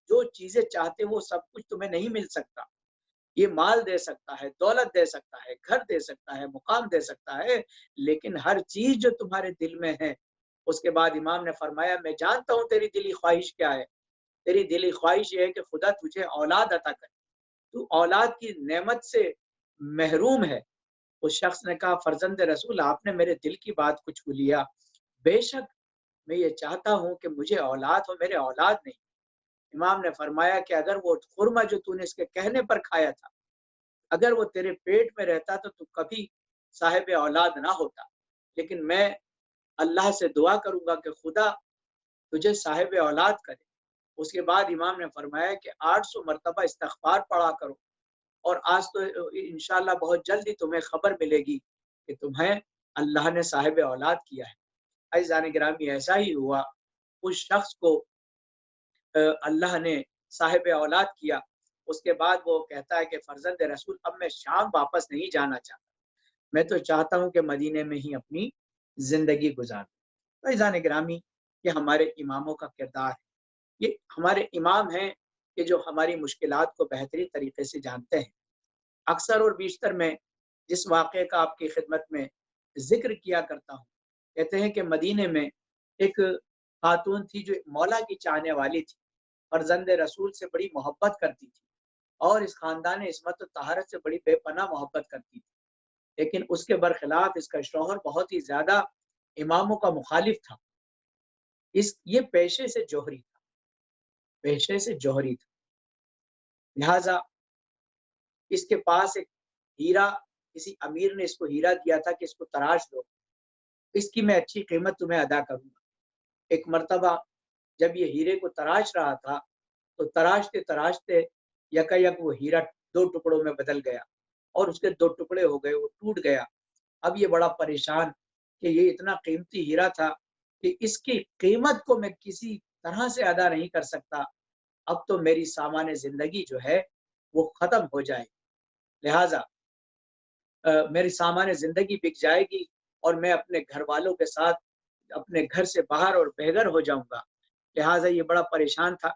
جو چیزیں چاہتے وہ سب کچھ تمہیں نہیں مل سکتا۔ یہ مال دے سکتا ہے، دولت دے سکتا ہے، گھر دے سکتا ہے، مقام دے سکتا ہے، لیکن ہر چیز جو تمہارے دل میں ہے۔ اس کے بعد امام نے فرمایا میں جانتا ہوں تیری دلی خواہش کیا ہے، تیری دلی خواہش یہ ہے کہ خدا تجھے اولاد عطا کرے، تو اولاد کی نعمت سے محروم ہے۔ اس شخص نے کہا فرزند رسول آپ نے میرے دل کی بات کو چھو لیا، بے شک میں یہ چاہتا ہوں کہ مجھے اولاد ہو، میرے اولاد نہیں۔ امام نے فرمایا کہ اگر وہ خرمہ جو تو نے اس کے کہنے پر کھایا تھا اگر وہ تیرے پیٹ میں رہتا تو کبھی صاحب اولاد نہ ہوتا، لیکن میں اللہ سے دعا کروں گا کہ خدا تجھے صاحب اولاد کرے۔ اس کے بعد امام نے فرمایا کہ 800 مرتبہ استغفار پڑھا کرو، اور آج تو انشاءاللہ بہت جلدی تمہیں خبر ملے گی کہ تمہیں اللہ نے صاحب اولاد کیا ہے۔ عزیزان گرامی ایسا ہی ہوا، اس شخص کو اللہ نے صاحب اولاد کیا۔ اس کے بعد وہ کہتا ہے کہ فرزند رسول اب میں شام واپس نہیں جانا چاہتا، میں تو چاہتا ہوں کہ مدینے میں ہی اپنی زندگی گزاروں۔ عزیزان گرامی یہ ہمارے اماموں کا کردار ہے، یہ ہمارے امام ہیں کہ جو ہماری مشکلات کو بہترین طریقے سے جانتے ہیں۔ اکثر اور بیشتر میں جس واقعے کا آپ کی خدمت میں ذکر کیا کرتا ہوں، کہتے ہیں کہ مدینے میں ایک خاتون تھی جو مولا کی چاہنے والی تھی، فرزند رسول سے بڑی محبت کرتی تھی، اور اس خاندان عصمت و طہارت سے بڑی بے پناہ محبت کرتی تھی، لیکن اس کے برخلاف اس کا شوہر بہت ہی زیادہ اماموں کا مخالف تھا۔ یہ پیشے سے جوہری تھا، پیشے سے جوہری تھا، لہذا اس کے پاس ایک ہیرا، کسی امیر نے اس کو ہیرا دیا تھا کہ اس کو تراش دو، اس کی میں اچھی قیمت تمہیں ادا کروں گا۔ ایک مرتبہ جب یہ ہیرے کو تراش رہا تھا تو تراشتے تراشتے یک وہ ہیرا 2 ٹکڑوں میں بدل گیا، اور اس کے 2 ٹکڑے ہو گئے، وہ ٹوٹ گیا۔ اب یہ بڑا پریشان کہ یہ اتنا قیمتی ہیرا تھا کہ اس کی قیمت کو میں کسی طرح سے ادا نہیں کر سکتا، اب تو میری سامان زندگی جو ہے وہ ختم ہو جائے، لہٰذا میری سامان زندگی بک جائے گی اور میں اپنے گھر والوں کے ساتھ اپنے گھر سے باہر اور بے گھر ہو جاؤں گا۔ لہٰذا یہ بڑا پریشان تھا۔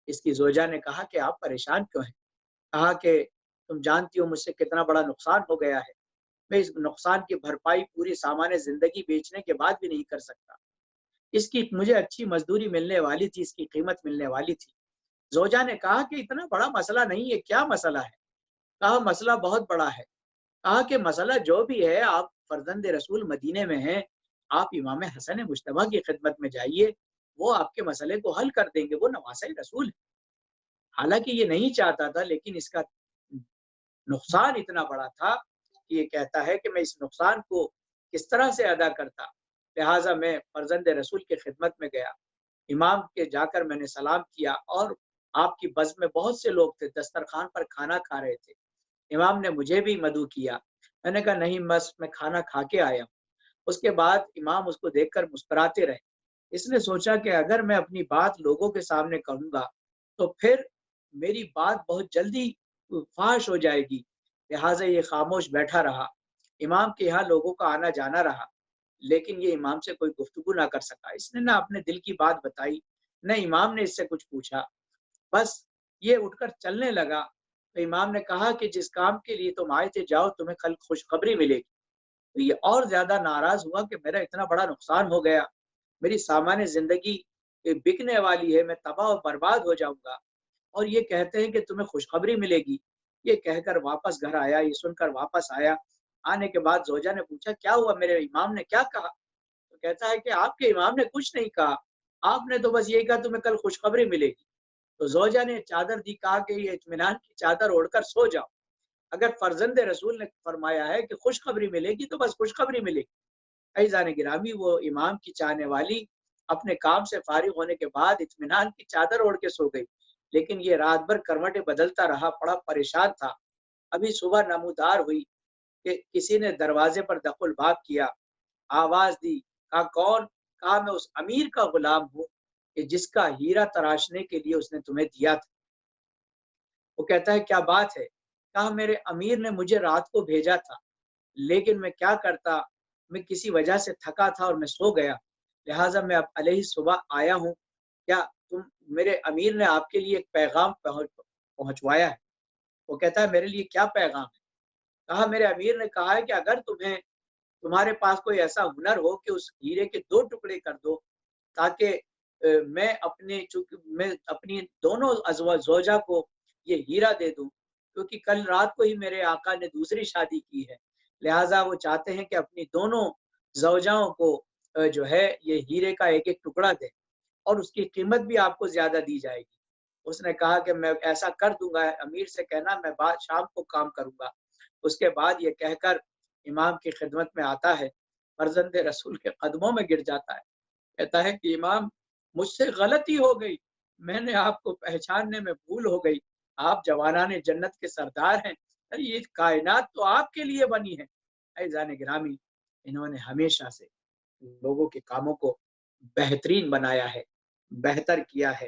اس کی زوجہ نے کہا کہ آپ پریشان کیوں ہیں؟ کہا کہ تم جانتی ہو مجھ سے کتنا بڑا نقصان ہو گیا ہے، میں اس نقصان کی بھرپائی پوری سامان زندگی بیچنے کے بعد بھی نہیں کر سکتا۔ اس کی مجھے اچھی مزدوری ملنے والی تھی، اس کی قیمت ملنے والی تھی، زوجہ نے کہا کہ اتنا بڑا مسئلہ نہیں ہے، کیا مسئلہ ہے؟ کہا مسئلہ بہت بڑا ہے۔ کہا کہ مسئلہ جو بھی ہے، آپ فرزند رسول مدینے میں ہیں، آپ امام حسن مجتبیٰ کی خدمت میں جائیے، وہ آپ کے مسئلے کو حل کر دیں گے، وہ نواسۂ رسول ہے۔ حالانکہ یہ نہیں چاہتا تھا، لیکن اس کا نقصان اتنا بڑا تھا کہ یہ کہتا ہے کہ میں اس نقصان کو کس طرح سے ادا کرتا، لہٰذا میں فرزند رسول کی خدمت میں گیا، امام کے جا کر میں نے سلام کیا، اور آپ کی بزم میں بہت سے لوگ تھے، دسترخوان پر کھانا کھا رہے تھے۔ امام نے مجھے بھی مدعو کیا، میں نے کہا نہیں بس میں کھانا کھا کے آیا ہوں۔ اس کے بعد امام اس کو دیکھ کر مسکراتے رہے۔ اس نے سوچا کہ اگر میں اپنی بات لوگوں کے سامنے کہوں گا تو پھر میری بات بہت جلدی فاش ہو جائے گی، لہٰذا یہ خاموش بیٹھا رہا۔ امام کے یہاں لوگوں کا آنا جانا رہا، لیکن یہ امام سے کوئی گفتگو نہ کر سکا۔ اس نے نہ اپنے دل کی بات بتائی، نہ امام نے اس سے کچھ پوچھا، بس یہ اٹھ کر چلنے لگا۔ تو امام نے کہا کہ جس کام کے لیے تم آئے تھے جاؤ، تمہیں کل خوشخبری ملے گی۔ تو یہ اور زیادہ ناراض ہوا کہ میرا اتنا بڑا نقصان ہو گیا، میری سامان زندگی بکنے والی ہے، میں تباہ و برباد ہو جاؤں گا، اور یہ کہتے ہیں کہ تمہیں خوشخبری ملے گی۔ یہ کہہ کر واپس گھر آیا، یہ سن کر واپس آیا۔ آنے کے بعد زوجہ نے پوچھا کیا ہوا، میرے امام نے کیا کہا؟ تو کہتا ہے کہ آپ کے امام نے کچھ نہیں کہا، آپ نے تو بس یہی کہا تمہیں کل خوشخبری ملے گی۔ تو زوجہ نے چادر دی، کہا کہ یہ اطمینان کی چادر اوڑھ کر سو جاؤ، اگر فرزند رسول نے فرمایا ہے کہ خوشخبری ملے گی تو بس خوشخبری ملے گی۔ عزیزان گرامی، وہ امام کی چاہنے والی اپنے کام سے فارغ ہونے کے بعد اطمینان کی چادر اوڑھ کے سو گئی، لیکن یہ رات بھر کروٹیں بدلتا رہا، بڑا پریشان تھا۔ ابھی صبح نمودار ہوئی کہ کسی نے دروازے پر دخل باب کیا، آواز دی، کہا کون؟ کہا میں اس امیر کا غلام ہوں کہ جس کا ہیرا تراشنے کے لیے اس نے تمہیں دیا تھا۔ وہ کہتا ہے کیا بات ہے؟ کہا میرے امیر نے مجھے رات کو بھیجا تھا، لیکن میں کیا کرتا، میں کسی وجہ سے تھکا تھا اور میں سو گیا، لہٰذا میں اب علیہ صبح آیا ہوں، کیا تم میرے امیر نے آپ کے لیے ایک پیغام پہنچوایا ہے؟ وہ کہتا ہے میرے لیے کیا پیغام ہے؟ کہا میرے امیر نے کہا ہے کہ اگر تمہارے پاس کوئی ایسا ہنر ہو کہ اس ہیرے کے 2 ٹکڑے کر دو، تاکہ میں اپنی دونوں زوجہ کو یہ ہیرا دے دوں، کیونکہ کل رات کو ہی میرے آقا نے دوسری شادی کی ہے، لہٰذا وہ چاہتے ہیں کہ اپنی دونوں زوجاؤں کو جو ہے یہ ہیرے کا ایک ٹکڑا دے، اور اس کی قیمت بھی آپ کو زیادہ دی جائے گی۔ اس نے کہا کہ میں ایسا کر دوں گا، امیر سے کہنا میں بعد شام کو کام کروں گا۔ اس کے بعد یہ کہہ کر امام کی خدمت میں آتا ہے، فرزند رسول کے قدموں میں گر جاتا ہے، کہتا ہے کہ امام مجھ سے غلطی ہو گئی، میں نے آپ کو پہچاننے میں بھول ہو گئی، آپ جوانان جنت کے سردار ہیں، یہ کائنات تو آپ کے لیے بنی ہے۔ عزیزان گرامی، انہوں نے ہمیشہ سے لوگوں کے کاموں کو بہترین بنایا ہے، بہتر کیا ہے،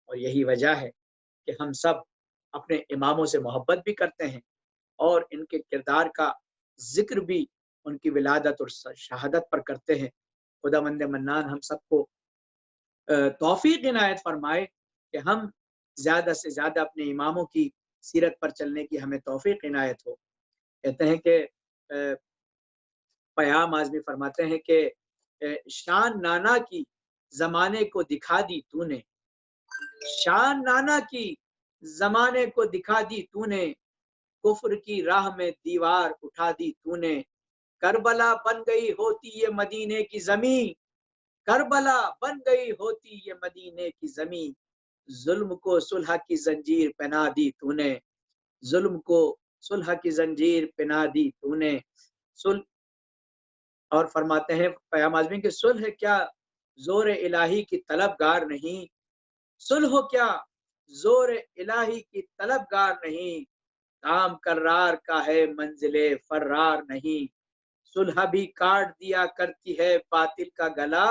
اور یہی وجہ ہے کہ ہم سب اپنے اماموں سے محبت بھی کرتے ہیں اور ان کے کردار کا ذکر بھی ان کی ولادت اور شہادت پر کرتے ہیں۔ خداوند منان ہم سب کو توفیق عنایت فرمائے کہ ہم زیادہ سے زیادہ اپنے اماموں کی سیرت پر چلنے کی ہمیں توفیق عنایت ہو۔ کہتے ہیں کہ پیام آزمی فرماتے ہیں کہ شان نانا کی زمانے کو دکھا دی تو نے، شان نانا کی زمانے کو دکھا دی تو نے، کفر کی راہ میں دیوار اٹھا دی تو نے، کربلا بن گئی ہوتی یہ مدینے کی زمین، کربلا بن گئی ہوتی یہ مدینے کی زمین، ظلم کو صلح کی زنجیر پہنا دی تو نے، ظلم کو صلح کی زنجیر پہنا دی تو نے۔ اور فرماتے ہیں پیام آزمی کہ صلح کیا زور الہی کی طلبگار نہیں، صلح کیا زور الہی کی طلبگار نہیں، کام کرار کا ہے منزل فرار نہیں، صلح بھی کاٹ دیا کرتی ہے باطل کا گلا،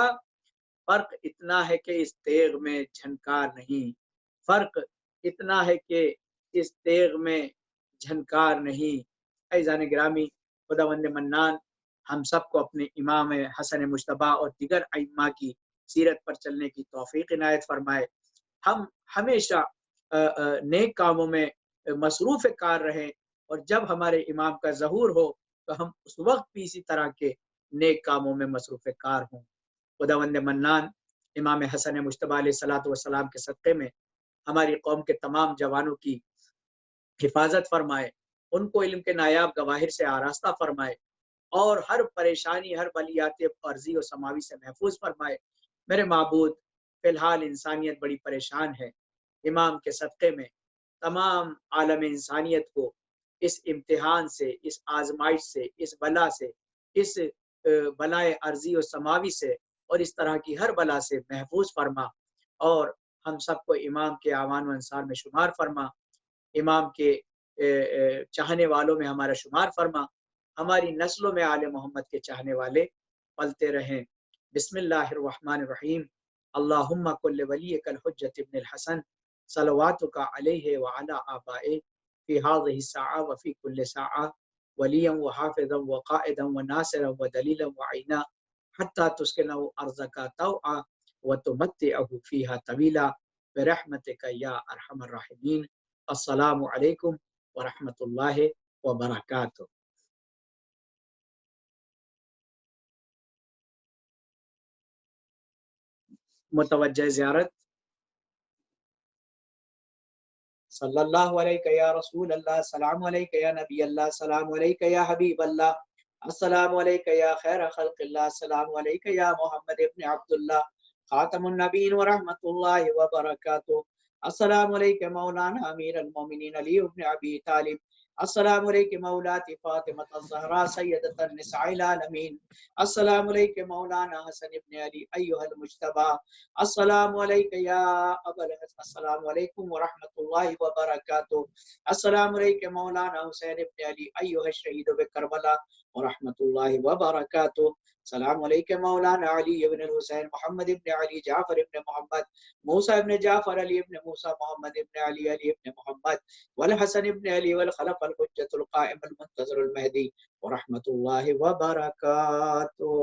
فرق اتنا ہے کہ اس تیغ میں جھنکار نہیں، فرق اتنا ہے کہ اس تیغ میں جھنکار نہیں۔ عزیزان گرامی، خداوند منان ہم سب کو اپنے امام حسن مجتبیٰ اور دیگر ائمہ کی سیرت پر چلنے کی توفیق عنایت فرمائے۔ ہم ہمیشہ نیک کاموں میں مصروف کار رہیں، اور جب ہمارے امام کا ظہور ہو تو ہم اس وقت بھی اسی طرح کے نیک کاموں میں مصروف کار ہوں۔ خداوند منان امام حسن مجتبیٰ علیہ الصلوۃ والسلام کے صدقے میں ہماری قوم کے تمام جوانوں کی حفاظت فرمائے، ان کو علم کے نایاب گواہر سے آراستہ فرمائے، اور ہر پریشانی، ہر بلیات عرضی و سماوی سے محفوظ فرمائے۔ میرے معبود، فی الحال انسانیت بڑی پریشان ہے، امام کے صدقے میں تمام عالم انسانیت کو اس امتحان سے، اس آزمائش سے، اس بلا سے، اس بلائے عرضی و سماوی سے اور اس طرح کی ہر بلا سے محفوظ فرما، اور ہم سب کو امام کے اعوان و انصار میں شمار فرما، امام کے چاہنے والوں میں ہمارا شمار فرما، ہماری نسلوں میں آل محمد کے چاہنے والے پلتے رہیں۔ بسم اللہ الرحمن الرحیم۔ اللہم کل ولیک الحجۃ ابن الحسن صلواتک علیہ وعلی آبائہ فی هذه الساعة وفی کل ساعة ولیا وحافظا وقائدا وناصرا ودلیلا وعینا حتی تسکنہ ارضک طوعا وتمتعہ فیہا طویلا برحمتک یا ارحم الراحمین۔ السلام علیکم ورحمۃ اللہ وبرکاتہ۔ متوجہ زیارت۔ صلی اللہ علیہ یا رسول اللہ، السلام علیکہ یا نبی اللہ، السلام علیکہ یا حبیب اللہ، السلام علیکہ یا خیر خلق اللہ، السلام علیکہ یا محمد ابن عبداللہ خاتم النبیین ورحمۃ اللہ وبرکاتہ، السلام علیکہ مولانا امیر المومنین علی ابن ابی طالب، السلام علیکہ مولاتی فاطمہ الزہراء سیدۃ النساء العالمین، السلام علیکہ مولانا حسن ابن علی ایہا المجتبی، السلام علیکہ یا ابا الحسن، السلام علیکم ورحمۃ اللہ وبرکاتہ، السلام علیکہ مولانا حسین ابن علی ایہا الشہید بکربلا ورحمۃ اللہ وبرکاتہ، السلام علیکہ مولانا علی ابن الحسین محمد ابن علی جعفر ابن محمد موسیٰ ابن جعفر علی ابن موسیٰ محمد ابن علی علی ابن محمد والحسن ابن علی والخلف الحجۃ القائم المنتظر المہدی ورحمۃ اللہ وبرکاتہ۔